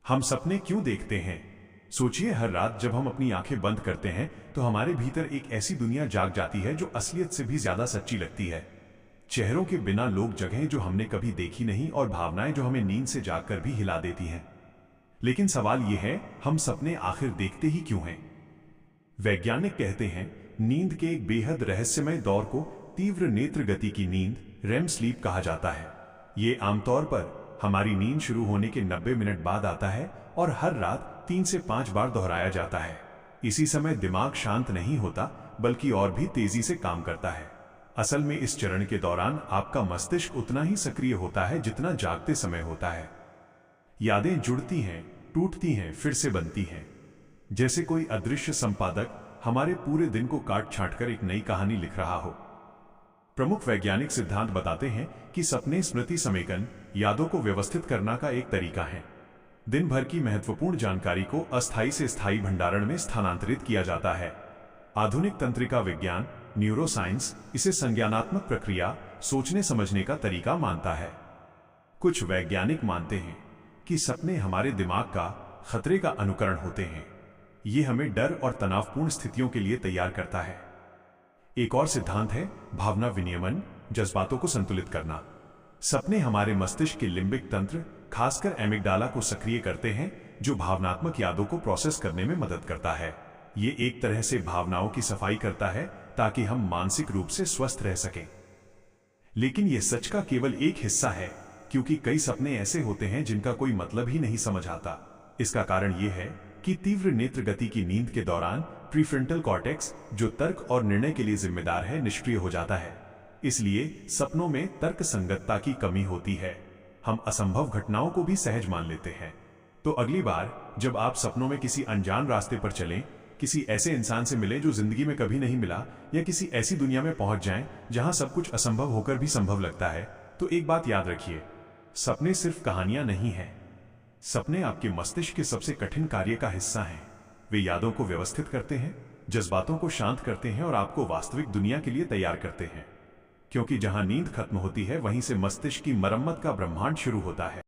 हम सपने क्यों देखते हैं? सोचिए, हर रात जब हम अपनी आंखें बंद करते हैं तो हमारे भीतर एक ऐसी दुनिया जाग जाती है जो असलियत से भी ज्यादा सच्ची लगती है। चेहरों के बिना लोग, जगहें जो हमने कभी देखी नहीं और भावनाएं जो हमें नींद से जागकर भी हिला देती हैं। लेकिन सवाल यह है, हम सपने आखिर देखते ही क्यों हैं? वैज्ञानिक कहते हैं, नींद के एक बेहद रहस्यमय दौर को तीव्र नेत्र गति की नींद, रेम स्लीप कहा जाता है। ये आमतौर पर हमारी नींद शुरू होने के 90 मिनट बाद आता है और हर रात 3 से 5 बार दोहराया जाता है। इसी समय दिमाग शांत नहीं होता, बल्कि और भी तेजी से काम करता है। असल में इस चरण के दौरान आपका मस्तिष्क उतना ही सक्रिय होता है जितना जागते समय होता है। यादें जुड़ती हैं, टूटती हैं, फिर से बनती हैं। जैसे कोई अदृश्य संपादक हमारे पूरे दिन को काट छांट कर एक नई कहानी लिख रहा हो। प्रमुख वैज्ञानिक सिद्धांत बताते हैं कि सपने स्मृति समेकन, यादों को व्यवस्थित करना का एक तरीका है। दिन भर की महत्वपूर्ण जानकारी को अस्थायी से स्थायी भंडारण में स्थानांतरित किया जाता है। आधुनिक तंत्रिका विज्ञान, न्यूरोसाइंस इसे संज्ञानात्मक प्रक्रिया, सोचने समझने का तरीका मानता है। कुछ वैज्ञानिक मानते हैं कि सपने हमारे दिमाग का खतरे का अनुकरण होते हैं। ये हमें डर और तनावपूर्ण स्थितियों के लिए तैयार करता है। एक और सिद्धांत है भावना विनियमन, जज्बातों को संतुलित करना। सपने हमारे मस्तिष्क के लिम्बिक तंत्र, खासकर एमिगडाला को सक्रिय करते हैं, जो भावनात्मक यादों को प्रोसेस करने में मदद करता है। ये एक तरह से भावनाओं की सफाई करता है ताकि हम मानसिक रूप से स्वस्थ रह सकें। लेकिन यह सच का केवल एक हिस्सा है, क्योंकि कई सपने ऐसे होते हैं जिनका कोई मतलब ही नहीं समझ आता। इसका कारण यह है कि तीव्र नेत्र गति की नींद के दौरान प्रीफ्रंटल कॉर्टेक्स, जो तर्क और निर्णय के लिए जिम्मेदार है, निष्क्रिय हो जाता है। इसलिए सपनों में तर्क संगतता की कमी होती है। हम असंभव घटनाओं को भी सहज मान लेते हैं। तो अगली बार जब आप सपनों में किसी अनजान रास्ते पर चलें, किसी ऐसे इंसान से मिलें जो जिंदगी में कभी नहीं मिला, या किसी ऐसी दुनिया में पहुंच जाएं जहां सब कुछ असंभव होकर भी संभव लगता है, तो एक बात याद रखिए, सपने सिर्फ कहानियां नहीं हैं। सपने आपके मस्तिष्क के सबसे कठिन कार्य का हिस्सा हैं। वे यादों को व्यवस्थित करते हैं, जज्बातों को शांत करते हैं और आपको वास्तविक दुनिया के लिए तैयार करते हैं। क्योंकि जहां नींद खत्म होती है, वहीं से मस्तिष्क की मरम्मत का ब्रह्मांड शुरू होता है।